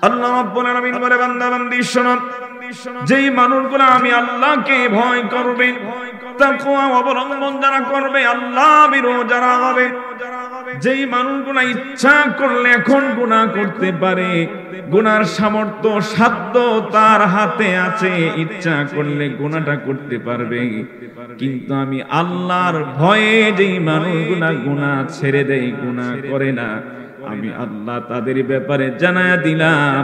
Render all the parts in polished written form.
আল্লাহ রাব্বুল আলামিন বলে, বান্দা বান্দি শোনো, যেই মানুষগুলো আমি আল্লাহকে ভয় করবে, তাকওয়া অবলম্বন যারা করবে, আল্লাহ ভীরু যারা হবে, যেই মানুষগুলো ইচ্ছা করলে এখন গুনাহ করতে পারে, গুনার সামর্থ্য সাধ্য তার হাতে আছে, ইচ্ছা করলে গুনাহটা করতে পারবে, কিন্তু আমি আল্লাহর ভয়ে যেই মানুষগুলো গুনাহ ছেড়ে দেয়, গুনাহ করে না, আমি আল্লাহ তাদের ব্যাপারে জানায়া দিলাম,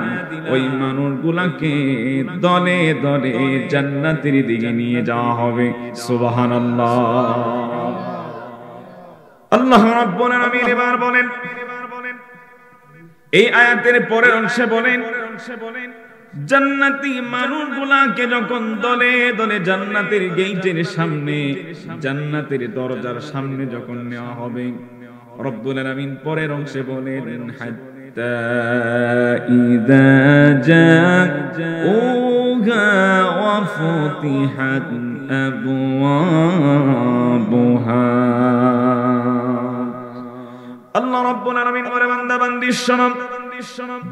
ওই মানুষগুলাকে দলে দলে জান্নাতের দিকে নিয়ে যাওয়া হবে। সুবহানাল্লাহ। আল্লাহ রাব্বুল আলামিন এবার বলেন, এই আয়াতের পরের অংশে বলেন, জান্নাতি মানুষগুলাকে যখন দলে দলে জান্নাতের গেটের সামনে, জান্নাতের দরজার সামনে যখন নেওয়া হবে, রব্বুল আলামিন পরের অংশে বলেন, হাত্তা ইযা জাউহা ওয়া ফুতিহাত আবওয়াবুহা। আল্লাহ রাব্বুল আলামিন বলে, বান্দা বান্দি শোনো,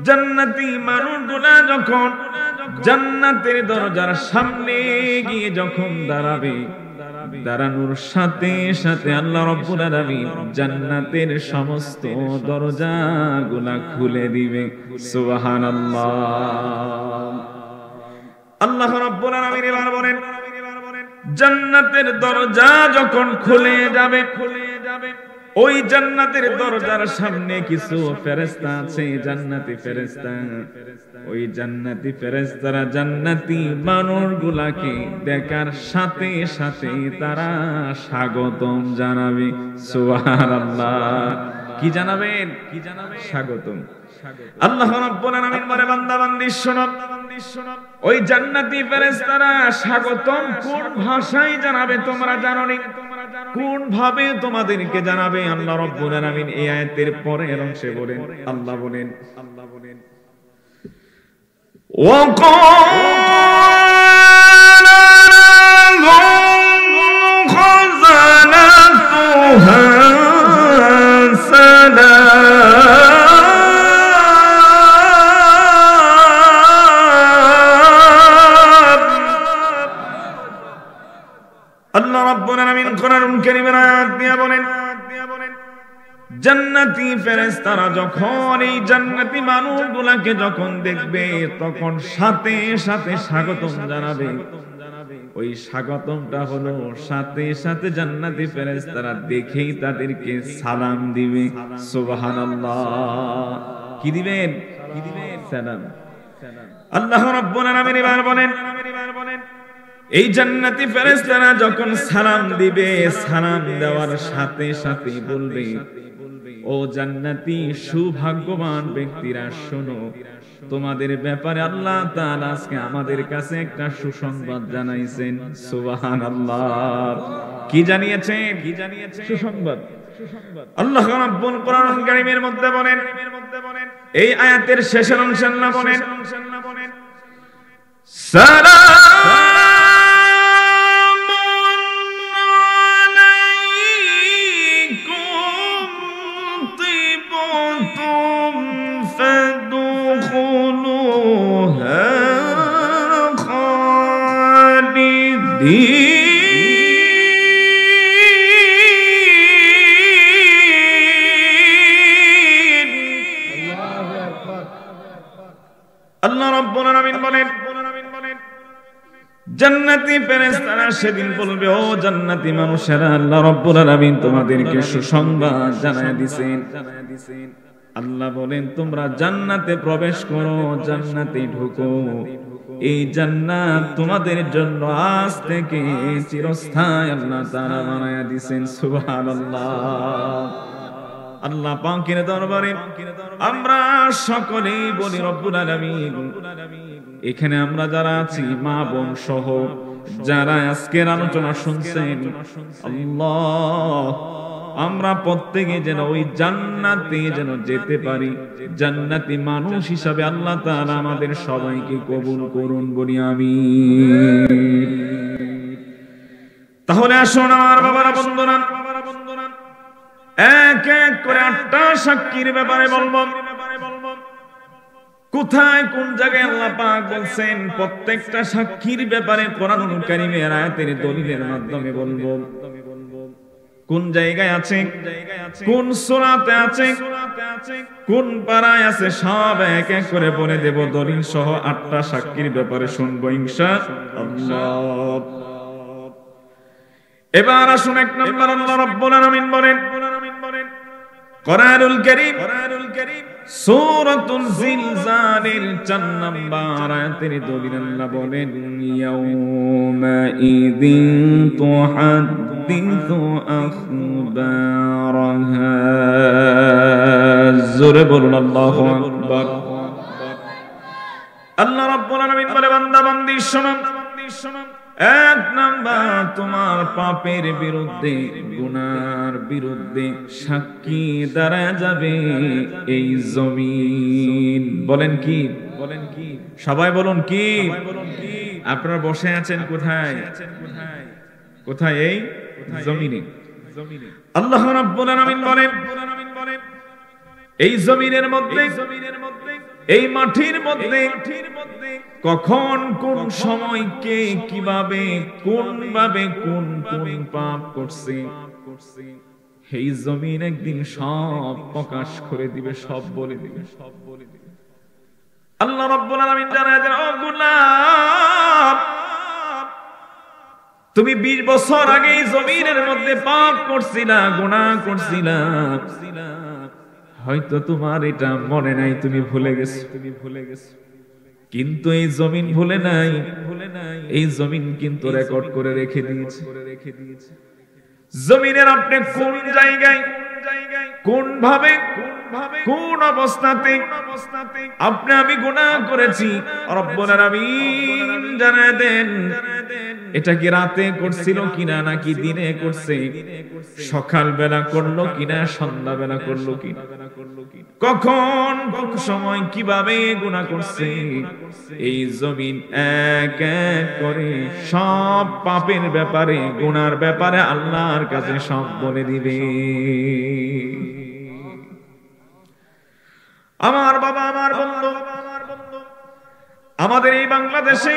জান্নাতি মানুষগুলা যখন জান্নাতের দরজার সামনে গিয়ে যখন দাঁড়াবে, দাঁড়ানোর সাথে সাথে আল্লাহ রাব্বুল আলামিন জান্নাতের সমস্ত দরজাগুলা খুলে দিবে। সুবহানাল্লাহ। আল্লাহ রাব্বুল আলামিন এবার বলেন, জান্নাতের দরজা যখন খুলে যাবে, ওই জান্নাতের দরজার সামনে কিছু ফেরেশতা আছে, জান্নাতি ফেরেশতা, ওই জান্নাতি ফেরেশতারা জান্নাতি মানুষগুলাকে দেখার সাথে সাথে তারা স্বাগতম জানাবে। সুবহানাল্লাহ। কি জানাবেন? স্বাগতম। আল্লাহ রাব্বুল আলামিন বলে, বান্দা বান্দি শোনো, ওই জান্নাতি ফেরেশতারা স্বাগতম কোন ভাষায় জানাবে তোমরা জানো নি? কোন ভাবে তোমাদেরকে জানাবে? আল্লাহ রাব্বুল আলামিন এই আয়াতের পরের অংশে বলেন, আল্লাহ বলেন, ওয়াকালা লাহুম খাযানাতুহা সালাম। আল্লাহ রাব্বুল আলামিন কোরআনুল কারীমের আয়াত দিয়ে বলেন, জান্নাতি ফেরেশতারা যখন এই জান্নাতি মানুষগুলোকে যখন দেখবে, তখন সাথে সাথে স্বাগতম জানাবে। ওই স্বাগতমটা হলো সাথে সাথে জান্নাতি ফেরেশতারা দেখেই তাদেরকে সালাম দিবে। সুবহানাল্লাহ। কি দিবেন? সালাম। আল্লাহ রাব্বুল আলামিন এবার বলেন, এই জান্নাতি ফেরেশতারা যখন সালাম দিবে, সালাম দেওয়ার সাথে সাথে বলবে, ও জান্নাতি সৌভাগ্যবান ব্যক্তিরা শোনো, তোমাদের ব্যাপারে আল্লাহ তাআলা আজকে আমাদের কাছে একটা সুসংবাদ জানাইছেন। সুবহানাল্লাহ। কি জানিয়েছেন? সুসংবাদ। আল্লাহ রাব্বুল কোরআনুল কারীমের মধ্যে বলেন, এই আয়াতের শেষের অংশে আল্লাহ বলেন, সালাম আল্লাহ রাব্বুল আলামিন বলেন, জান্নাতি ফেরেশতারা সেদিন বলবে, ও জান্নাতি মানুষেরা, আল্লাহ রাব্বুল আলামিন তোমাদেরকে সুসংবাদ জানায় দিয়েছেন। আল্লাহ বলেন, তোমরা জান্নাতে প্রবেশ করো, জান্নাতে ঢুকো। এই জান্নাত তোমাদের জন্য আজ থেকে চিরস্থায়ী আল্লাহ তাআলা বানায়া দিয়েছেন। সুবহানাল্লাহ। আল্লাহ পাকের দরবারে আমরা সকলেই বলি, রব্বুল আলামিন, এখানে আমরা যারা আছি মা বোন সহ যারা আজকের আলোচনা শুনছেন, আল্লাহ আমরা প্রত্যেকে যেন ওই জান্নাতে যেন যেতে পারি, জান্নাতি মানুষ হিসাবে আল্লাহ তাআলা আমাদের সবাইকে কবুল করুন, বলি আমিন। তাহলে আসুন আমার বাবারা, বন্ধুরা, এক এক করে 8টা সাক্ষীর ব্যাপারে বলবো। কোথায় কোন জায়গায় আল্লাহ পাক বলছেন প্রত্যেকটা সাক্ষীর ব্যাপারে কোরআনুল কারীমের আয়াতের দলিলের মাধ্যমে বলবো। কোন জায়গায় আছে, কোন সূরাতে আছে, কোন পারায় আছে, সব এক এক করে বলে দেব দলিল সহ। 8টা সাক্ষীর ব্যাপারে শুনবো ইনশাআল্লাহ। এবার আসুন 1 নম্বর আল্লাহ রাব্বুল আলামিন বলেন কোরআনুল কারীম সূরাতুল জিলজালের 4 নম্বর আয়াতের দলিল আল্লাহ বলেন ইয়াউমা ইযিন তুহাদ্দিসু আখবারাহা। জোরে বলুন আল্লাহু আকবার। আল্লাহ রাব্বুল আলামিন বলে বান্দা বান্দি শোনো, 1 নাম্বার তোমার পাপের বিরুদ্ধে, গুনার বিরুদ্ধে সাক্ষী দাঁড়ায় যাবে এই জমিন। বলেন কি? বলেন কি? সবাই বলুন কি? আপনারা বসে আছেন কোথায়? কোথায়? এই জমিনে। আল্লাহ রাব্বুল আলামিন বলেন এই জমিনের মধ্যে, এই মাটির মধ্যে কখন কোন সময় কে কিভাবে কোন ভাবে কোন কোন পাপ করছে এই জমিন একদিন সব প্রকাশ করে দিবে, সব বলে দিবে, সব বলে দিবে। আল্লাহ রাব্বুল আলামিন জানায় দেন, ও গোলাম, তুমি 20 বছর আগে এই জমিনের মধ্যে পাপ করছিলা, গুনাহ করছিলা, হয়তো তোমার এটা মনে নাই, তুমি ভুলে গেছো, তুমি ভুলে গেছো। কিন্তু এই জমিন ভুলে নাই, এই জমিন কিন্তু রেকর্ড করে রেখে দিয়েছে। জমিনের আপনি কোন জায়গায়, কোন ভাবে, কোন অবস্থাতে আপনি আমি গুনাহ করেছি রব্বুল আলামিন জানায় দেন। এটা কি রাতে করছিল কিনা, নাকি দিনে করছে, সকাল বেলা করলো কিনা, সন্ধ্যা বেলা করলো কিনা, কখন কোন সময় কিভাবে গুনাহ করছে, এই জমিন এক এক করে সব পাপের ব্যাপারে, গুনার ব্যাপারে আল্লাহর কাছে সব বলে দিবে। আমার বাবা, আমার বন্ধু, আমাদের এই বাংলাদেশে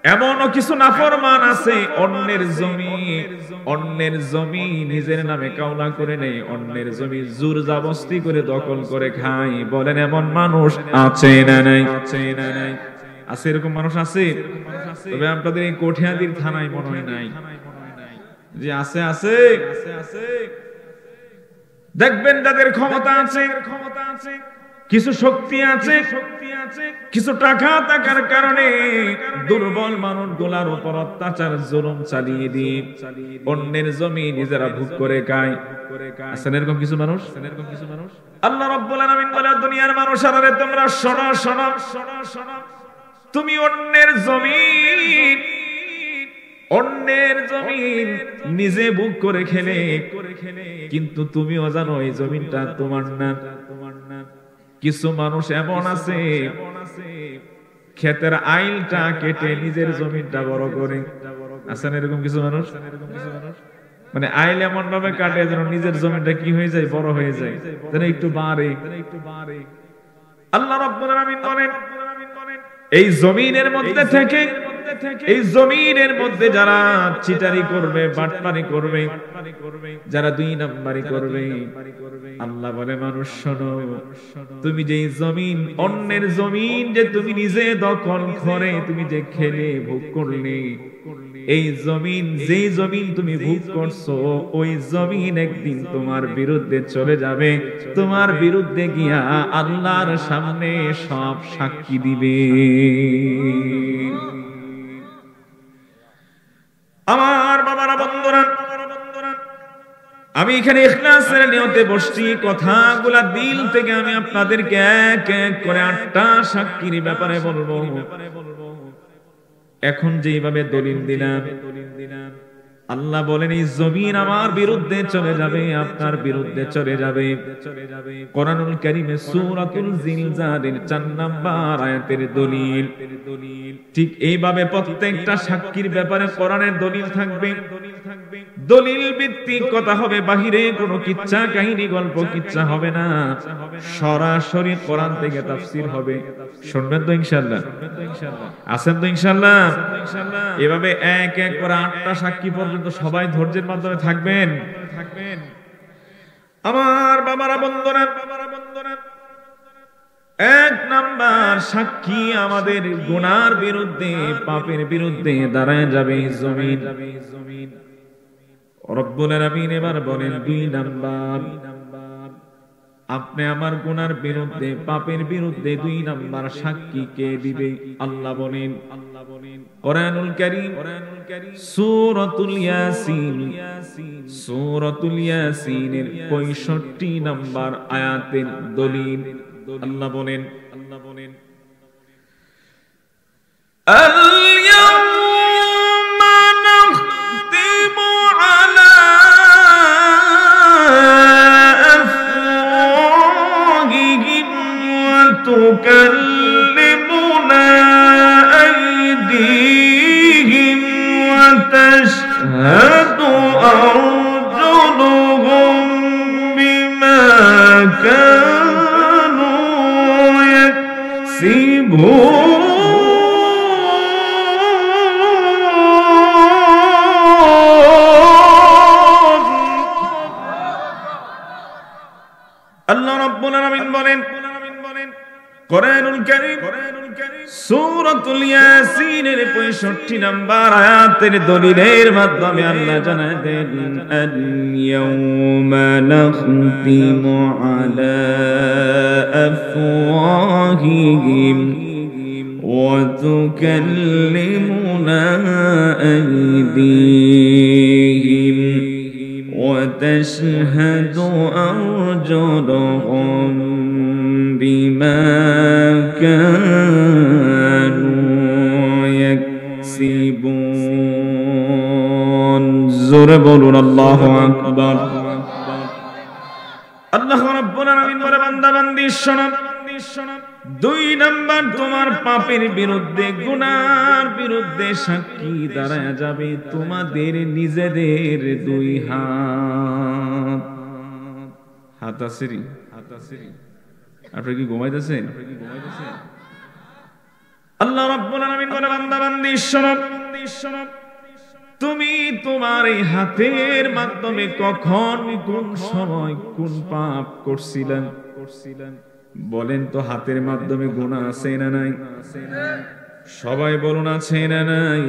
এমনও কিছু নাফরমান আছে, অন্যের জমি নিজের নামে কাওলা করে নেয়, অন্যের জমি জোর জবরদস্তি করে দখল করে খায়। বলেন এমন মানুষ আছে না নাই? আছে, এরকম মানুষ আছে। তবে আপনাদের এই কঠিয়াদির থানায় মনে হয় নাই যে আছে। আছে দেখবেন যাদের ক্ষমতা আছে, কিছু শক্তি আছে, কিছু টাকা থাকার কারণে দুর্বল মানুষগুলোর উপর অত্যাচার জুলুম চালিয়ে দিয়ে অন্যের জমি নিজেরা ভোগ করে খায়। আছেন এরকম কিছু মানুষ? আল্লাহ রাব্বুল আলামিন বলে, দুনিয়ার মানুষেরা রে তোমরা শোনো, শোনো, শোনো, শোনো। তুমি অন্যের জমিন নিজে ভোগ করে খেলে, কিন্তু তুমিও জানো এই জমিনটা তোমার না। কিছু মানুষ এমন আছে ক্ষেতের আইলটা কেটে নিজের জমিনটা বড় করে। আছেন এরকম কিছু মানুষ? মানে আইল এমন ভাবে কাটে যেন নিজের জমিনটা কি হয়ে যায়, বড় হয়ে যায়, যেন একটু বাড়ে। আল্লাহ রাব্বুল আলামিন বলেন এই জমিনের মধ্যে থেকে, এই জমিনের মধ্যে যারা চিটারি করবে, বাটপারি করবে, যারা 2 নাম্বারি করবে, আল্লাহ বলে মানুষ শোনো, তুমি যে জমিন, অন্যের জমিন যে তুমি নিজে দখল করে তুমি যে খেলে ভোগ করলে, এই জমিন, যে জমিন তুমি ভোগ করছো, ওই জমিন একদিন তোমার বিরুদ্ধে চলে যাবে। তোমার বিরুদ্ধে গিয়া আল্লাহর সামনে সব সাক্ষী দিবে। আমার বাবারা, বন্ধুরা, আমি এখানে ইখলাসের নিয়তে বসছি, কথাগুলা দিল থেকে আমি আপনাদেরকে এক এক করে 8টা সাক্ষীর ব্যাপারে বলবো। এখন যেভাবে দলিল দিলাম, আল্লাহ বলেন এই জমিন আমার বিরুদ্ধে চলে যাবে, আপনার বিরুদ্ধে চলে যাবে। কোরআনুল কারীমে সূরাতুল জিলজালের 4 নাম্বার আয়াতের দলিল। ঠিক এইভাবে প্রত্যেকটা সাক্ষীর ব্যাপারে কোরআনের দলিল থাকবে। দলিল ভিত্তিক কথা হবে, বাহিরে কোনো কিচ্ছা কাহিনী গল্প কিচ্ছা হবে না, সরাসরি কোরআন থেকে তাফসীর হবে। শুনবেন তো ইনশাআল্লাহ? আছেন তো ইনশাআল্লাহ? এভাবে এক এক করে 8টা সাক্ষী পর্যন্ত সবাই ধৈর্যের মাধ্যমে থাকবেন। আমার বাবারা বন্ধুরা, এক নাম্বার সাক্ষী আমাদের গুনার বিরুদ্ধে, পাপের বিরুদ্ধে দাঁড়ায় যাবে জমিন। রব্বুল আলামিন এবার বলেন 2 নাম্বার, আপনি আমার গুনার বিরুদ্ধে, পাপের বিরুদ্ধে 2 নাম্বার সাক্ষী কে দিবে? আল্লাহ বলেন কোরআনুল কারীম সূরাতুল ইয়াসিন, সূরাতুল ইয়াসিনের 65 নাম্বার আয়াতের দলিল। আল্লাহ বলেন تكلمنا أيديهم وتشهد أرجلهم بما كانوا يكسبون আল্লাহ রাব্বুল আলামিন বলেন কোরআনুল কারীম সূরাতুল ইয়াসিনের 65 নাম্বার আয়াতের দলিলের মাধ্যমে আল্লাহ জানায় দেন আল-ইয়াওমা নাখতিমু আলা আফওয়াহিহিম ওয়া তুকাল্লিমুনা আইদিহিম ওয়া তাশহাদু আরজুলুহুম বিমা কানু ইয়াকসিবুন। জোরে বলুন আল্লাহু আকবার। আল্লাহ রাব্বুল আলামিন বলে বান্দা বান্দি শোনো, 2 নাম্বার তোমার পাপের বিরুদ্ধে, গুনার বিরুদ্ধে সাক্ষী দাঁড়ায় যাবে তোমাদের নিজেদের 2 হাত। হাতাসিরি আপনি কি ঘুমাইতেছেন? আল্লাহ রাব্বুল আলামিন বলে বান্দা বান্দি শোনো, তুমি তোমার এই হাতের মাধ্যমে কখন, কোন সময়, কোন পাপ করছিলেন? বলেন তো, হাতের মাধ্যমে গুনাহ আছে না নাই? সবাই বলুন আছে না নাই?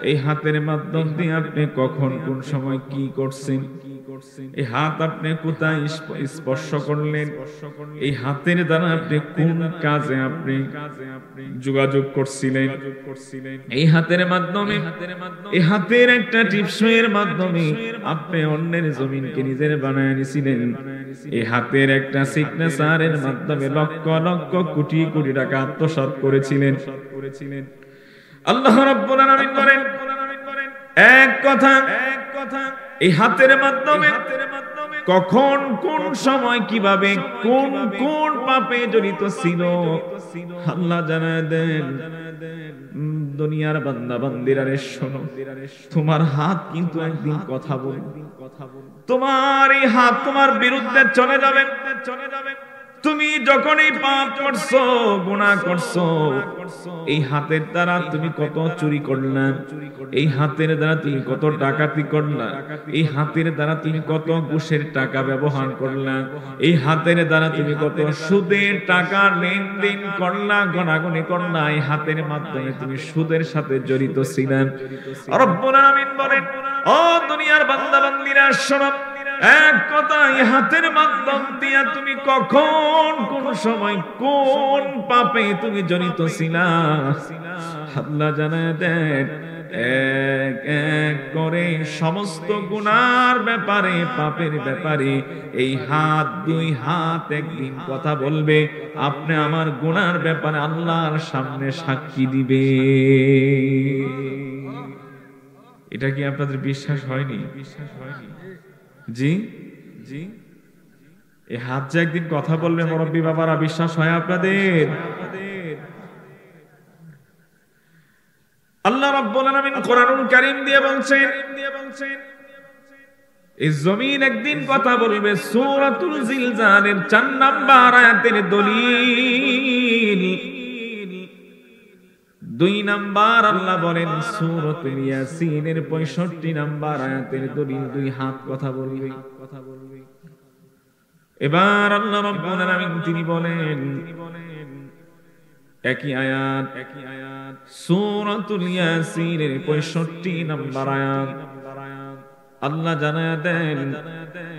এই হাতের মাধ্যম দিয়ে আপনি কখন, কোন সময় কি করছেন? এই হাত আপনি কোথায় স্পর্শ করলেন? এই হাতের দ্বারা আপনি কোন কাজে আপনি যোগাযোগ করছিলেন? এই হাতের মাধ্যমে, এই হাতের একটা টিপসের মাধ্যমে আপনি অন্যের জমিনকে নিজের বানায় নিছিলেন। এই হাতের একটা সিগনেচারের মাধ্যমে লক্ষ লক্ষ কোটি কোটি টাকা আত্মসাৎ করেছিলেন। আল্লাহ রাব্বুল আলামিন বলেন এক কথা, এই হাতের মাধ্যমে কখন, কোন সময়, কিভাবে, কোন কোন পাপে জড়িত ছিল আল্লাহ জানায় দেন। দুনিয়ার বান্দা বান্দিরা রে শোনো, তোমার হাত কিন্তু একদিন কথা বলবে। তোমার এই হাত তোমার বিরুদ্ধে চলে যাবে। তুমি যখন এই পাপ করছো, গুনাহ করছো, এই হাতের দ্বারা তুমি কত চুরি করলা, এই হাতের দ্বারা তুমি কত ডাকাতি করলা, এই হাতের দ্বারা তুমি কত ঘুষের টাকা ব্যবহার করলা, এই হাতের দ্বারা তুমি কত সুদের টাকা লেনদেন করলা, গণাগণি করলা, এই হাতের মাধ্যমে তুমি সুদের সাথে জড়িত ছিলা। রব্বুল আলামিন বলেন, ও দুনিয়ার বান্দা বান্দিরা শোনো, এক কথা, এই হাতের মাধ্যম দিয়া তুমি কখন, কোন সময়, কোন পাপে তুমি জড়িত ছিলা আল্লাহ জানায় দেন। এক এক করে সমস্ত গুনার ব্যাপারে, পাপের ব্যাপারে এই হাত, 2 হাত একদিন কথা বলবে। আপনি আমার গুনার ব্যাপারে আল্লাহর সামনে সাক্ষী দিবে। এটা কি আপনাদের বিশ্বাস হয়নি? জি জি, এই হাত যে একদিন কথা বলবে মুরব্বী বাবারা, বিশ্বাস হয় আপনাদের? আল্লাহ রাব্বুল আলামিন কোরআনুল কারীম দিয়ে বলছেন, এই জমিন একদিন কথা বলবে। সূরাতুল জিলজালের 4 নাম্বার আয়াতের দলিল। 2 নাম্বার আল্লাহ বলেন সূরাতুল ইয়াসিনের 65 নাম্বার আয়াতের দলিল। 2 হাত কথা বলবে। এবার আল্লাহ রাব্বুল আলামিন তিনি বলেন একই আয়াত সূরাতুল ইয়াসিনের 65 নাম্বার আয়াত আল্লাহ জানায়া দেন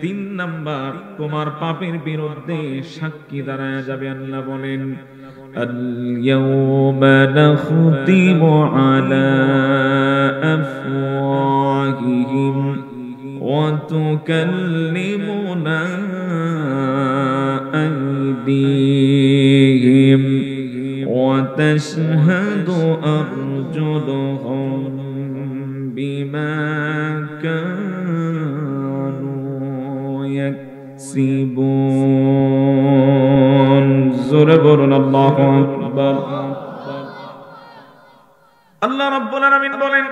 3 নাম্বার তোমার পাপের বিরুদ্ধে সাক্ষী দাঁড়ায়া যাবে। আল্লাহ বলেন আল-ইয়াওমা নাখতিমু আলা আফওয়াহিহিম ওয়া তুকাল্লিমুনা আইদিহিম ওয়া তাশহাদু আরজুলুহুম বিমা কানু ইয়াকসিবুন। জোরে বলুন আল্লাহু আকবার। আল্লাহ রাব্বুল আলামিন বলেন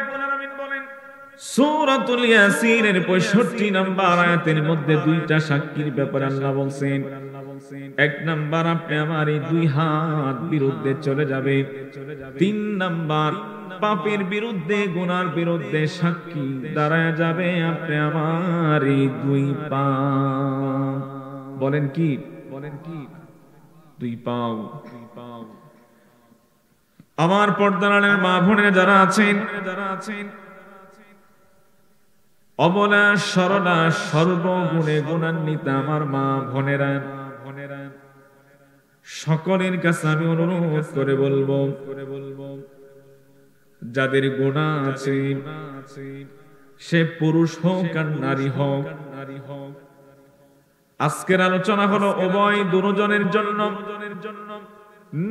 সূরাতুল ইয়াসিনের 65 নাম্বার আয়াতের মধ্যে 2টা সাক্ষীর ব্যাপারে আল্লাহ বলছেন। 1 নাম্বার আপনি আমার এই 2 হাত বিরুদ্ধে চলে যাবে। 3 নাম্বার পাপের বিরুদ্ধে গুনার বিরুদ্ধে সাক্ষী দাঁড়ায় যাবে আপনি আমার এই 2 পা। বলেন কি 2 পাও। আমার পর্দার আড়ালের মা বোনেরা যারা আছেন অবলা সরলা সর্বগুণে গুণান্বিত আমার মা বোনেরা সকলের কাছে আমি অনুরোধ করে বলবো যাদের গুনাহ আছে সে পুরুষ হোক আর নারী হোক, আজকের আলোচনা হলো উভয় দুজনের জন্য,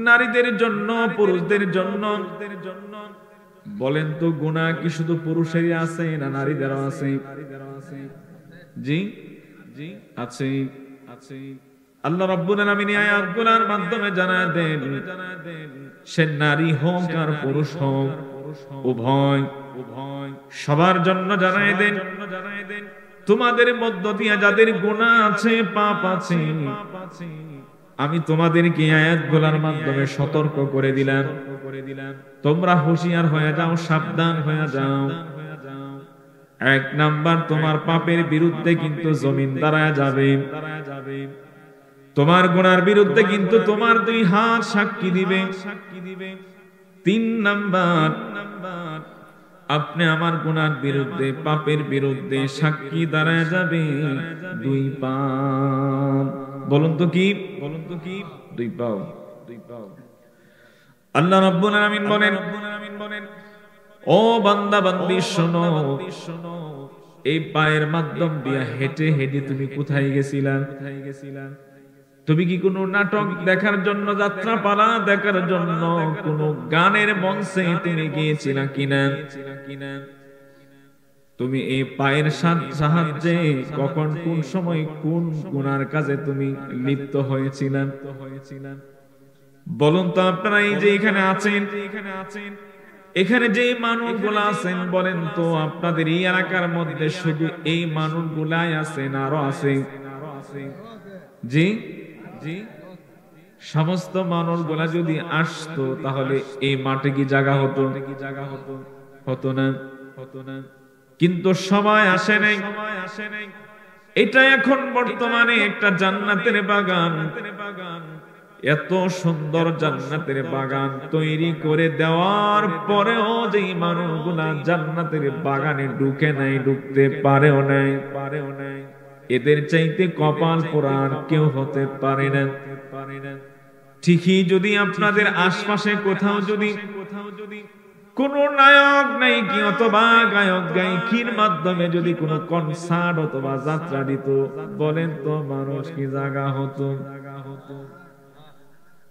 নারীদের জন্য পুরুষদের জন্য। বলেন তো গুনাহ কি শুধু পুরুষেরই আছে না নারীদেরও আছে? জি আছে। আল্লাহ রাব্বুল আলামিন এই আয়াতগুলোর মাধ্যমে জানায় দেন সে নারী হোক আর পুরুষ হোক উভয় সবার জন্য জানায় দেন তোমাদের মধ্য দিয়ে যাদের গুনাহ আছে পাপ আছে আমি তোমাদেরকে আয়াতগুলোর মাধ্যমে সতর্ক করে দিলাম, তোমরা হুঁশিয়ার হয়ে যাও, সাবধান হয়ে যাও। 1 নাম্বার তোমার পাপের বিরুদ্ধে কিন্তু জমিন দাঁড়ায় যাবে, তোমার গুনার বিরুদ্ধে কিন্তু তোমার 2 হাত সাক্ষী দিবে। 3 নাম্বার আপনি আমার গুনার বিরুদ্ধে পাপের বিরুদ্ধে সাক্ষী দাঁড়ায় যাবে 2 পা। বলুন তো কি 2 পাও। আল্লাহ রাব্বুল আলামিন বলেন ও বান্দা বান্দি শোনো, এই পায়ের মাধ্যম দিয়ে হেঁটে হেঁটে তুমি কোথায় গেছিলা? তুমি কি কোনো নাটক দেখার জন্য, যাত্রা পালা দেখার জন্য, কোনো গানের মঞ্চে তুমি গিয়েছিলা কিনা? তুমি এই পায়ের সাহায্যে কখন কোন সময় কোন গুনার কাজে তুমি লিপ্ত হয়েছিলেন? বলুন তো আপনারা এই যে এখানে আছেন, এখানে যে মানুষগুলো আছেন বলেন তো আপনাদের এই এলাকার মধ্যে শুধু এই মানুষগুলাই আছেন আরো আছে? জি সমস্ত মানুষগুলা যদি আসতো তাহলে এই মাঠে কি জায়গা হতো? হতো না। কিন্তু সবাই আসে নাই। এটা এখন বর্তমানে একটা জান্নাতের বাগান। এত সুন্দর জান্নাতের বাগান তৈরি করে দেওয়ার পরেও যে মানুষগুলা জান্নাতের বাগানে ঢুকে নাই, ঢুকতে পারেও নাই, এদের চাইতে কপাল পোড়া আর কেউ হতে পারে না। ঠিকই যদি আপনাদের আশপাশে কোথাও যদি কোন নায়ক নায়িকা অথবা গায়ক গায়িকার মাধ্যমে যদি কোনো কনসার্ট অথবা যাত্রা দিত, বলেন তো মানুষ কি জায়গা হতো?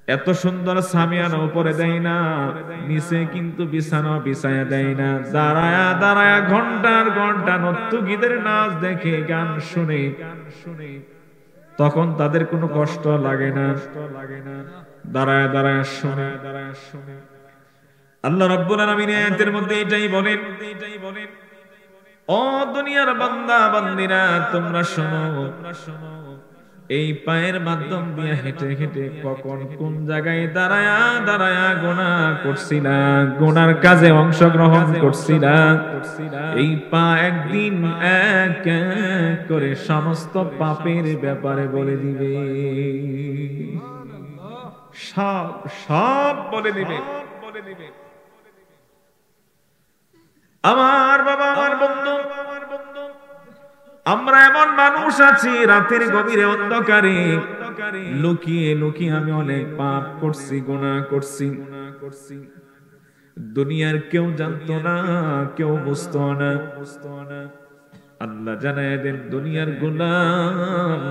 এত সুন্দর সামিয়ানা উপরে দেয় না, নিচে কিন্তু বিছানা বিছায়া দেয় না। দাঁড়ায়া দাঁড়ায়া ঘন্টার ঘন্টা নর্তকীদের নাচ দেখে গান শুনে তখন তাদের কোনো কষ্ট লাগে না। দাঁড়ায়া দাঁড়ায়া শুনে আল্লাহ রাব্বুল আলামিন আয়াতের মধ্যে এটাই বলেন, ও দুনিয়ার বান্দা বান্দিরা তোমরা শোনো, এই পায়ের মাধ্যম দিয়ে হেঁটে হেঁটে কখন কোন জায়গায় দাঁড়ায়া দাঁড়ায়া গুনাহ করছিলা, গুনার কাজে অংশগ্রহণ করছিলা, এই পা একদিন এক এক করে সমস্ত পাপের ব্যাপারে বলে দিবে, সব সব বলে দিবে। আমার বাবা, আমার বন্ধু, আমরা এমন মানুষ আছি রাতের গভীরে অন্ধকারে লুকিয়ে লুকিয়ে আমি অনেক পাপ করছি, গুনাহ করছি। দুনিয়ার কেউ জানতো না, কেউ বুঝতো না। আল্লাহ জানায় দেন, দুনিয়ার গুনাহ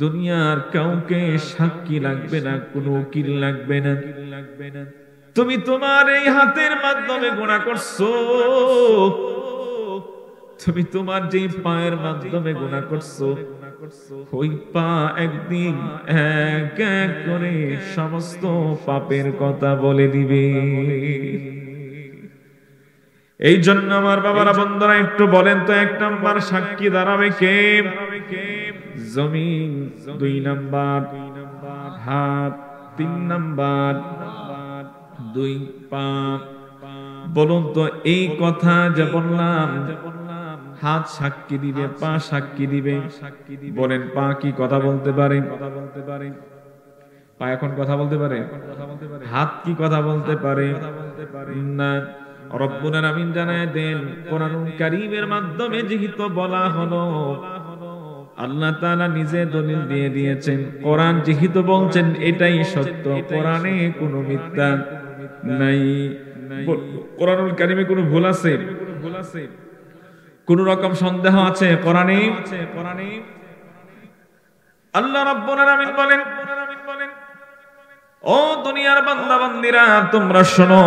দুনিয়ার কাউকে সাক্ষী লাগবে না, কোনো উকিল লাগবে না। তুমি তোমার এই হাতের মাধ্যমে গুনাহ করছো, তুমি তোমার যে পায়ের মাধ্যমে গুনাহ করছো, ওই পা একদিন এক এক করে সমস্ত পাপের কথা বলে দিবে। এই জন্য আমার বাবারা বন্ধুরা একটু বলেন তো, 1 নাম্বার সাক্ষী দাঁড়াবে কে? জমিন, 2 নাম্বার হাত, 3 নাম্বার 2 পা। বলুন তো, এই কথা যে বললাম, হাত সাক্ষী দিবে, পা সাক্ষী দিবে। বলেন, পা কি কথা বলতে পারে? পা এখন কথা বলতে পারে? হাত কি কথা বলতে পারে? না। রব্বুল আলামিন জানায় দেন, কোরআনুল কারীমের মাধ্যমে যেহেতু বলা হলো, আল্লাহ তাআলা নিজে দলিল দিয়ে দিয়েছেন। কোরআন যেহেতু বলছেন এটাই সত্য, কোরআনে কোনো মিথ্যা নাই। কোরআনুল কারীমে কোনো ভুল আছে? কোন রকম সন্দেহ আছে কোরআনে? আল্লাহ রাব্বুল আলামিন বলেন, ও দুনিয়ার বান্দা বান্দিরা তোমরা শোনো,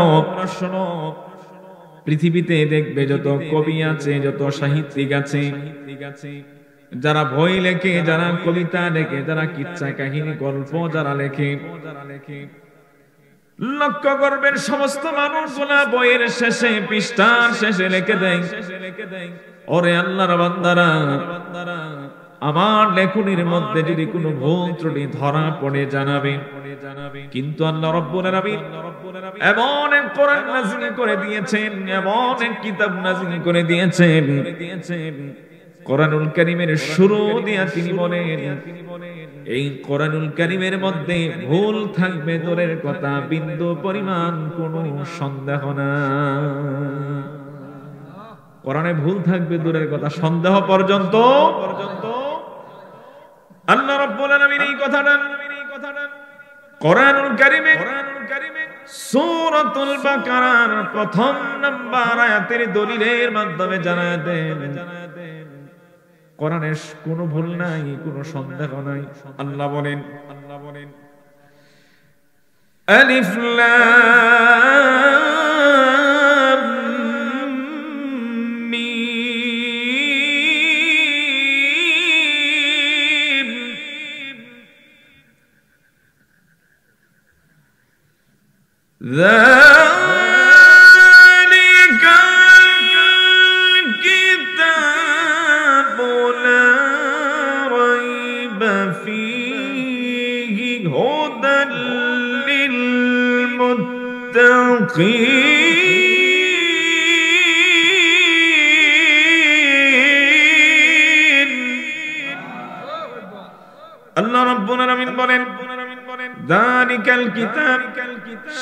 পৃথিবীতে দেখবে যত কবি আছে, যত সাহিত্যিক আছে, যারা বই লেখে, যারা কবিতা লেখে, যারা কিচ্ছা কাহিনী গল্প যারা লেখে, লক্ষ্য করবেন সমস্ত মানুষগুলা বইয়ের শেষে, পৃষ্ঠার শেষে লিখে দেয়, ওরে আল্লাহর বান্দারা, আমার লেখনির মধ্যে যদি কোনো ভুল ত্রুটি ধরা পড়ে জানাবে। কিন্তু আল্লাহ রাব্বুল আলামিন এমন এক কোরআন নাযিল করে দিয়েছেন, এমন এক কিতাব নাযিল করে দিয়েছেন, কোরআনুল কারীমের শুরু দিয়া তিনি বলেন, এই কোরআনুল কারীমের মধ্যে ভুল থাকবে দূরের কথা, বিন্দু পরিমাণ কোনো সন্দেহ না। কোরআনে ভুল থাকবে দূরের কথা, সন্দেহ পর্যন্ত আল্লাহ রাব্বুল আলামিন এই কথাটা কোরআনুল কারীমে সূরাতুল বাকারার 1 নাম্বার আয়াতের দলিলের মাধ্যমে জানায় দেন, কোরআনে কোনো ভুল নাই, কোনো সন্দেহ নাই। আল্লাহ বলেন, আলিফ লাম মিম, আল্লাহ রাব্বুল আলামিন বলেন, যালিকাল কিতাব,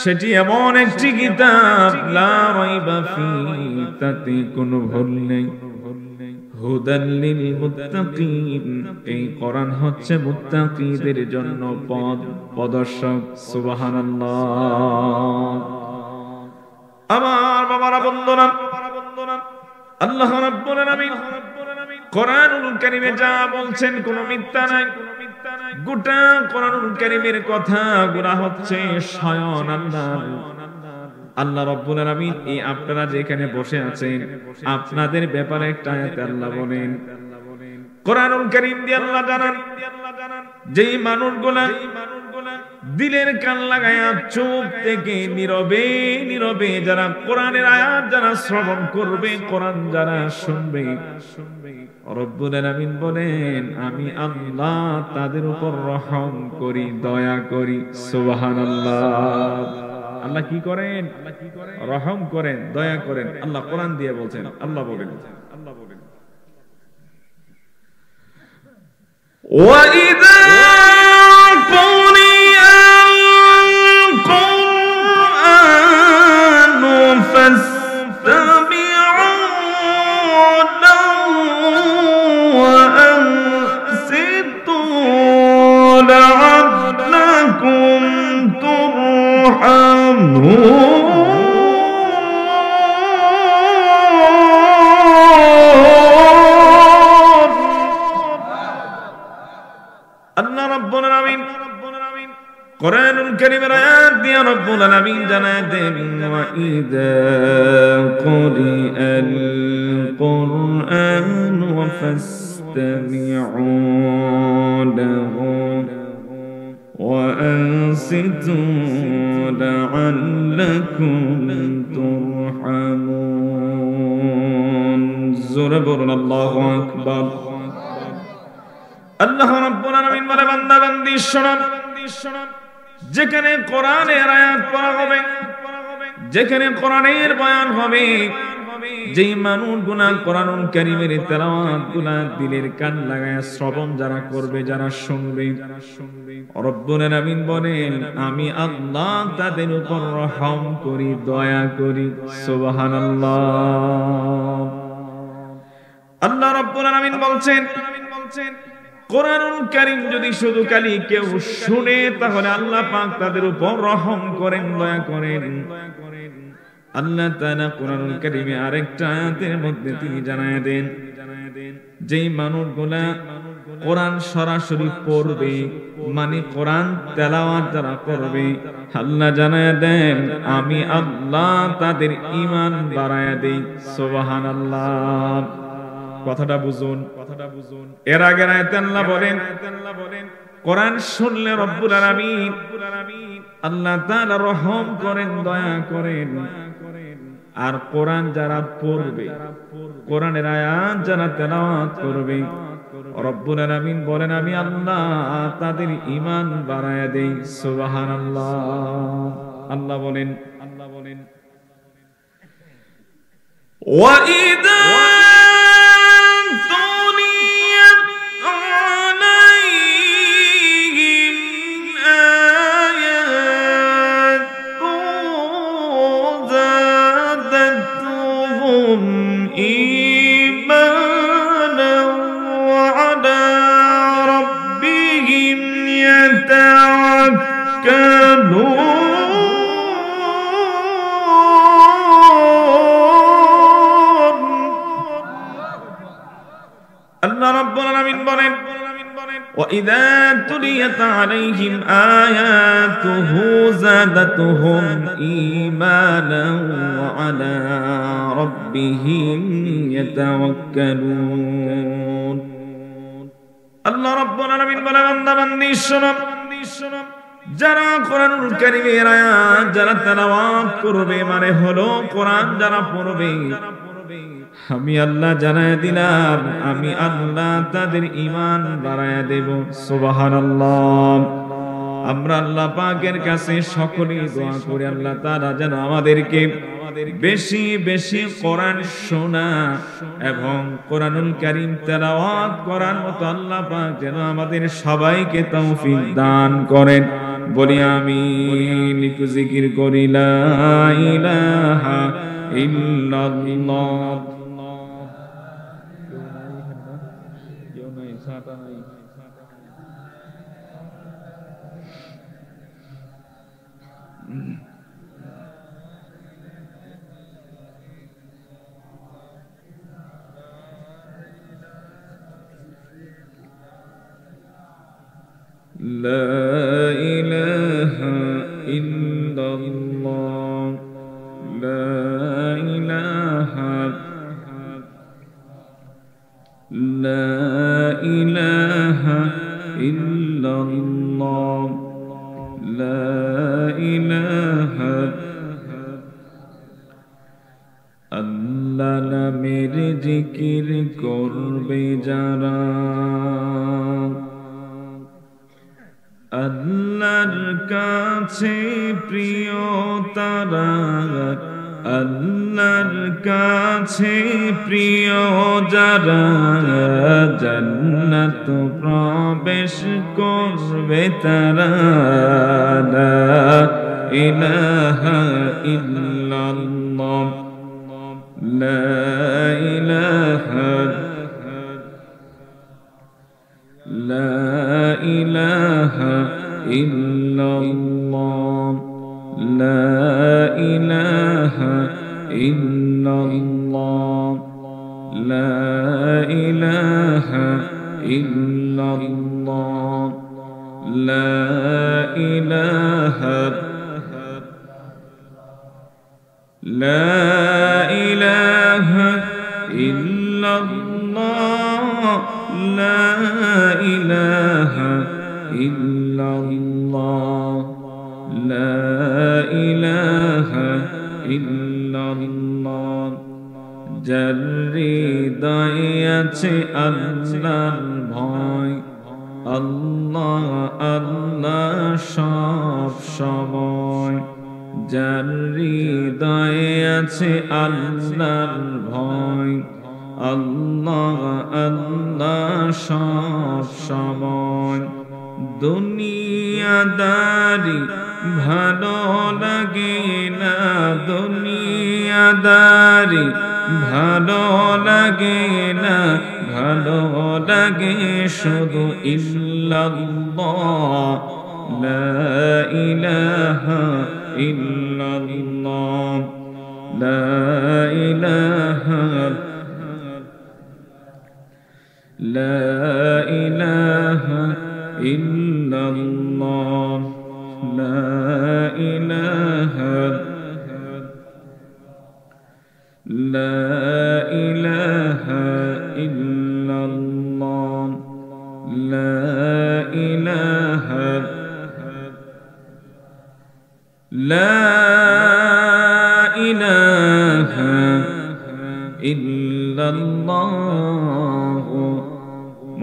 সেটি এমন একটি কিতাব, লা রাইবা ফিহি, তাতে কোনো ভুল নেই, হুদাল লিল মুত্তাকিন, এই কোরআন হচ্ছে মুত্তাকিদের জন্য পথ প্রদর্শক। সুবহানাল্লাহ। আমার বাবারা বন্ধুরা, আল্লাহ রাব্বুল আলামিন কোরআনুল কারীমে যা বলছেন কোনো মিথ্যা নাই। গোটা কোরআনুল কারীমের কথাগুলো হচ্ছে স্বয়ং আল্লাহ রাব্বুল আলামিন। এই আপনারা যেখানে বসে আছেন, আপনাদের ব্যাপারে একটা আয়াতে আল্লাহ বলেন, কোরআনুল কারীম দিয়ে আল্লাহ জানান যেই মানুষগুলা দিলের কান লাগায়া চুপ থেকে নীরবে নীরবে যারা কোরআনের আয়াত যারা শ্রবণ করবে, কোরআন যারা শুনবে, রব্বুল আলামিন বলেন আমি আল্লাহ তাদের উপর রহম করি, দয়া করি। সুবহানাল্লাহ। আল্লাহ কি করেন? রহম করেন, দয়া করেন। আল্লাহ কোরআন দিয়ে বলছেন। আল্লাহ বলেন وَإِذَا قُرِئَ الْقُرْآنُ فَاسْتَمِعُوا لَهُ وَأَنصِتُوا لَعَلَّكُمْ تُرْحَمُونَ কোরআনুল কারীমের আয়াত দিয়ে রব্বুল আলামিন জানায় দেন ওয়াইদা কুরিআল কুরআনু ফাসতামিউ লাহু ওয়া আনসিতু লাআল্লাকুম তুরহামুন। জোরে বলুন আল্লাহু আকবার। আল্লাহ রাব্বুল আলামিন বলে বান্দা বান্দি শোনো, যেখানে কোরআনের আয়াত পড়া হবে, যেখানে কোরআনের বয়ান হবে, যেই মানুষগুলা কোরআনুল কারীমের তেলাওয়াতগুলা দিলের কান লাগায়া শ্রবণ যারা করবে, যারা শুনবে, রব্বুল আলামিন বলেন আমি আল্লাহ তাদের উপর রহম করি, দয়া করি। সুবহানাল্লাহ। আল্লাহ রাব্বুল আলামিন বলছেন কোরআনুল কারীম যদি শুধু খালি কেউ শুনে তাহলে আল্লাহ পাক তাদের উপর রহম করেন, দয়া করেন। আল্লাহ তাআলা কোরআনুল কারীমে আরেকটা আয়াতের মধ্যে তিনি জানায় দেন যেই মানুষগুলা কোরআন সরাসরি পড়বে, মানে কোরআন তেলাওয়াত যারা করবে, আল্লাহ জানায় দেন আমি আল্লাহ তাদের ঈমান বাড়ায়া দেই। সুবহানাল্লাহ। কথাটা বুঝুন। এর আগে আয়াতে আল্লাহ বলেন কোরআন শুনলে রব্বুল আলামিন আল্লাহ তাআলা রহম করেন, দয়া করেন। আর কোরআন যারা পড়বে, কোরআনের আয়াত যারা তেলাওয়াত করবে, রব্বুল আলামিন বলেন আমি আল্লাহ তাদের ঈমান বাড়ায়া দেই। সুবহানাল্লাহ। আল্লাহ বলেন وَإِذَا وَإِذَا تُلِيَتْ عَلَيْهِمْ آيَاتُهُ زَادَتْهُمْ إِيمَانًا وَعَلَى رَبِّهِمْ يَتَوَكَّلُونَ। আল্লাহ রাব্বুল আলামিন বলেন বান্দা বান্দি শোনো, যারা কোরআনুল কারীমের আয়াত যারা তেলাওয়াত করবে, মানে হলো কোরআন যারা পড়বে, আমি আল্লাহ জানায় দিলাম আমি আল্লাহ তাদের ঈমান বাড়ায়া দেব। সুবহানাল্লাহ। আমরা আল্লাহ পাকের কাছে সকলেই দোয়া করি আল্লাহ তাআলা যেন আমাদেরকে বেশি বেশি কোরআন শোনা এবং কোরআনুল কারীম তেলাওয়াত করার মতো আল্লাহ পাক যেন আমাদের সবাইকে তৌফিক দান করেন। বলি আমিন। একটু জিকির করি লা ইলাহা ইল্লাল্লাহ। لا إله إلا الله لا إله لا লা ইলাহা আল্লাহ নামের জিকির করবে যারা, আল্লাহর কাছে প্রিয় তারা, আল্লাহর কাছে প্রিয় যারা, জান্নাত প্রবেশ করবে তারা। লা ইলাহা ইল্লাল্লাহ, লা ইলাহা, লা ইলাহা ইল্লাল্লাহ, লা ইলাহা ইল্লাল্লাহ, লা ইলাহা ইল্লাল্লাহ, লা ইলাহা, লা ইলাহা ইল্লাল্লাহ, লা ইলাহা ইল্লাল্লাহ, লা ইলাহা ইল্লাল্লাহ। যার হৃদয়ে আছে আল্লাহর ভয়, আল্লাহ আল্লাহ সব সময়। যার হৃদয়ে আছে আল্লাহর ভয়, আল্লাহ আল্লাহ সব সময়। দুনিয়াদারি ভালো লাগে না, দুনিয়াদারি ভালো লাগে না, ভালো লাগে শুধু ইল্লাল্লাহ, লা ইলাহা ইল্লাল্লাহ, লা ইলাহা, লা ইলাহা ইল্লাল্লাহ, লা ইলাহা, লা ইলাহা ইল্লাল্লাহ, লা ইলাহা, লা ইলাহা ইল্লাল্লাহ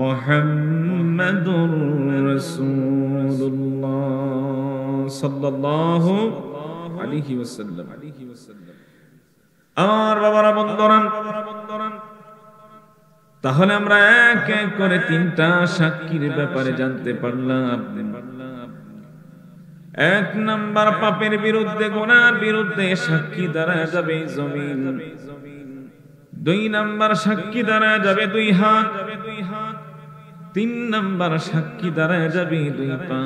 মুহাম্মাদুর রাসূলুল্লাহ সাল্লাল্লাহু আলাইহি ওয়াসাল্লাম। আমার বাবারা, বন্ধুরা, তাহলে আমরা এক এক করে তিনটা সাক্ষীর ব্যাপারে জানতে পারলাম। এক নাম্বার, পাপের বিরুদ্ধে, গুনার বিরুদ্ধে সাক্ষী দাঁড়ায় যাবে জমিন। দুই নাম্বার, সাক্ষী দাঁড়ায় যাবে দুই হাত। তিন নাম্বার, সাক্ষী দাঁড়ায় যাবে দুই পা।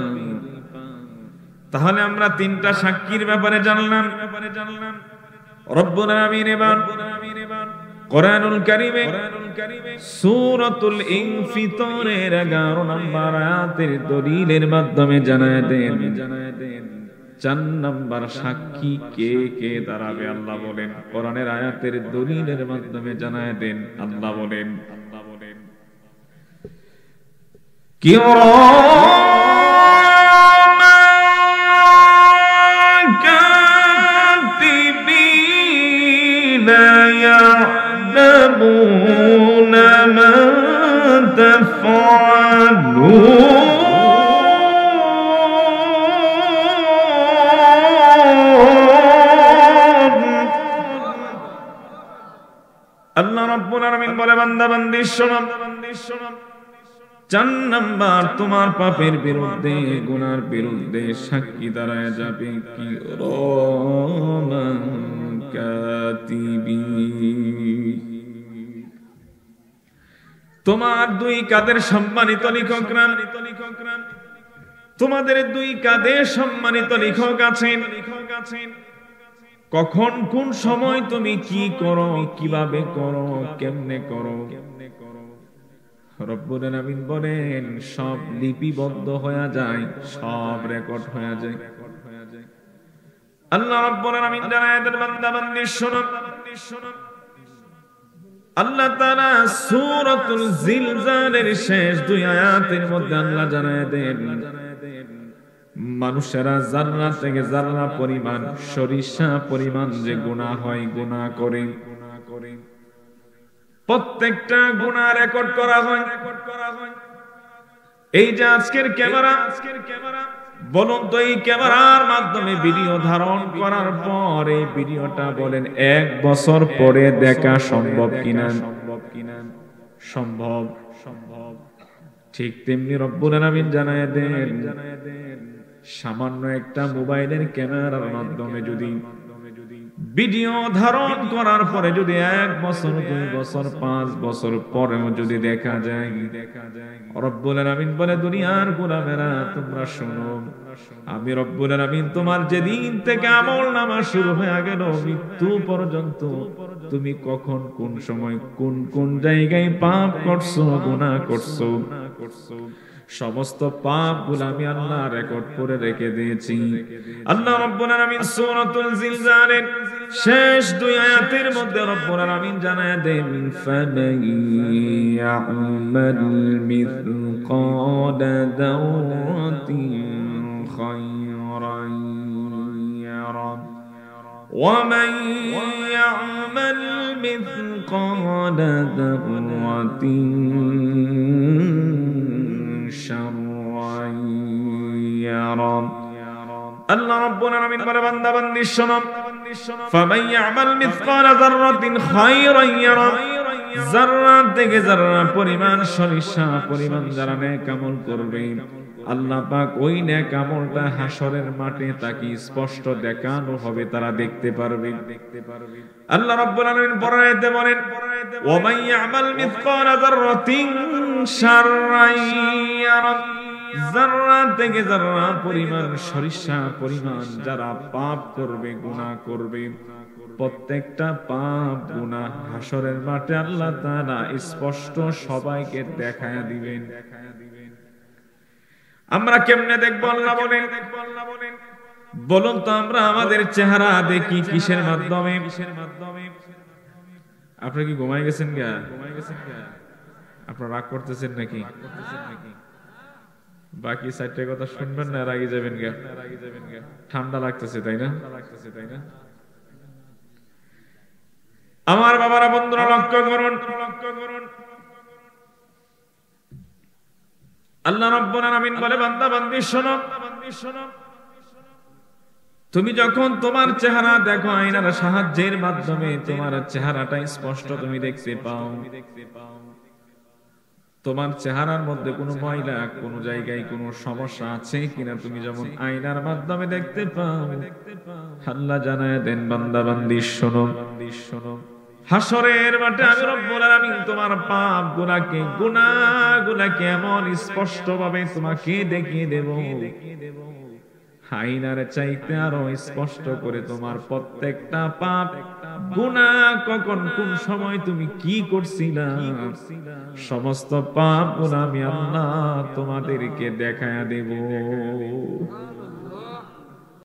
তাহলে আমরা তিনটা সাক্ষীর ব্যাপারে জানলাম। রব্বুল আলামিন এবার কোরআনুল কারীমে সূরাতুল ইনফিতারের 11 নম্বর আয়াতের দলিলের মাধ্যমে জানায় দেন 4 নম্বর সাক্ষী কে কে দাঁড়াবে। আল্লাহ বলেন, কোরআনের আয়াতের দলিলের মাধ্যমে জানায় দেন। আল্লাহ বলেন, কিরামান কাতিবিনা ইয়া'লামুনা মা তাফআলুন। আল্লাহ রাব্বুল আলামিন বলে, বান্দা বান্দি শোনো, 4 নাম্বার, তোমার পাপের বিরুদ্ধে, গুনার বিরুদ্ধে সাক্ষী দাঁড়ায় যাবে কিরামান কাতিবিন। তোমার দুই কাঁধের সম্মানিত লেখকরা, তোমাদের দুই কাঁধে সম্মানিত লেখক আছেন। কখন কোন সময় তুমি কি করো, কিভাবে করো, কেমনে করো, রব্বুল আলামিন বলেন সব লিপিবদ্ধ হয়ে যায়, সব রেকর্ড হয়ে যায়। আল্লাহ রাব্বুল আলামিন জানায় দেন, বান্দা বান্দি শোনো, আল্লাহ তাআলা সূরাতুল জিলজালের শেষ 2 আয়াতের মধ্যে আল্লাহ জানায় দেন, মানুষেরা জাররা থেকে জাররা পরিমাণ সরিষা পরিমাণ যে গুনাহ হয় গুনাহ করে প্রত্যেকটা গুনাহ রেকর্ড করা হয়। এই যে আজকের ক্যামেরা বলুন তো, এই ক্যামেরার মাধ্যমে ভিডিও ধারণ করার পর এই ভিডিওটা বলেন 1 বছর পরে দেখা সম্ভব কিনা? সম্ভব। ঠিক তেমনি রব্বুল আলামিন জানায় দেন, সামান্য একটা মোবাইলের ক্যামেরার মাধ্যমে যদি ভিডিও ধারণ করার পরে যদি 1 বছর 2 বছর 5 বছর পরেও যদি দেখা যায়, রব্বুল আলামিন বলে দুনিয়ার গোলামেরা তোমরা শোনো, আমি রব্বুল আলামিন তোমার যেদিন থেকে আমলনামা শুরু হয়ে গেল মৃত্যু পর্যন্ত তুমি কখন কোন সময় কোন কোন জায়গায় পাপ করছো গুনাহ করছো সমস্ত পাপগুলো আমি আল্লাহ রেকর্ড করে রেখে দিয়েছি। আল্লাহ রাব্বুল আলামিন সূরাতুল জিলজালের শেষ 2 আয়াতের মধ্যে রব্বুল আলামিন জানায় দেন, ফামান ইয়া'মাল মিসকালা যারাতিন খায়রান ইয়ারা ওয়া মান ইয়া'মাল মিসকালা যারাতিন আল্লাহ রাব্বুল আলামিন বলে বান্দা বান্দি শোনো, ফামান ইয়ামাল মিসকালা যাররাতিন খায়রান ইয়ারা, যাররা থেকে যাররা পরিমাণ সরিষা পরিমাণ যারা নেক আমল করবে আল্লাহ পাক ওই নেক আমলটা হাসরের মাঠে তাকে স্পষ্ট দেখানো হবে, তারা দেখতে পারবে। আল্লাহ রাব্বুল আলামিন পরায়াতে বলেন, ওয়া মান ইয়ামাল মিসকালা যাররাতিন শাররান ইয়ারা, যাররা থেকে যাররা পরিমাণ সরিষা পরিমাণ যারা পাপ করবে গুনাহ করবে প্রত্যেকটা পাপ গুনাহ হাসরের মাঠে আল্লাহ তাআলা স্পষ্ট সবাইকে দেখায়া দিবেন। আমরা কেমনে দেখব আল্লাহ বলেন? বলুন তো, আমরা আমাদের চেহারা দেখি কিসের মাধ্যমে? আপনি কি ঘুমাই গেছেন গা? আপনারা রাগ করতেছেন নাকি? বাকি 4টা কথা শুনবেন না, রাগি যাবেন গা। ঠান্ডা লাগতেছে তাই না? আমার বাবারা বন্ধুরা লক্ষ্য করুন, আল্লাহ রাব্বুল আলামিন বলে বান্দা বান্দি শোনো, তুমি যখন তোমার চেহারা দেখো আয়নার সাহায্যের মাধ্যমে তোমার চেহারাটা স্পষ্ট তুমি দেখতে পাও, তোমার চেহারার মধ্যে কোনো ময়লা কোনো জায়গায় কোনো সমস্যা আছে কিনা তুমি যেমন আয়নার মাধ্যমে দেখতে পাও, আল্লাহ জানায় দেন বান্দা বান্দি শোনো, হাসরের মাঠে আমি রব্বুল আলামিন তোমার পাপ গুনাহগুলোকে এমন স্পষ্ট ভাবে তোমাকে দেখিয়ে দেব, আয়নার চাইতে আরো স্পষ্ট করে তোমার প্রত্যেকটা পাপ গুনাহ কখন কোন সময় তুমি কি করছিলা সমস্ত পাপ গুনাহ আমি আল্লাহ তোমাদেরকে দেখায়া দেব।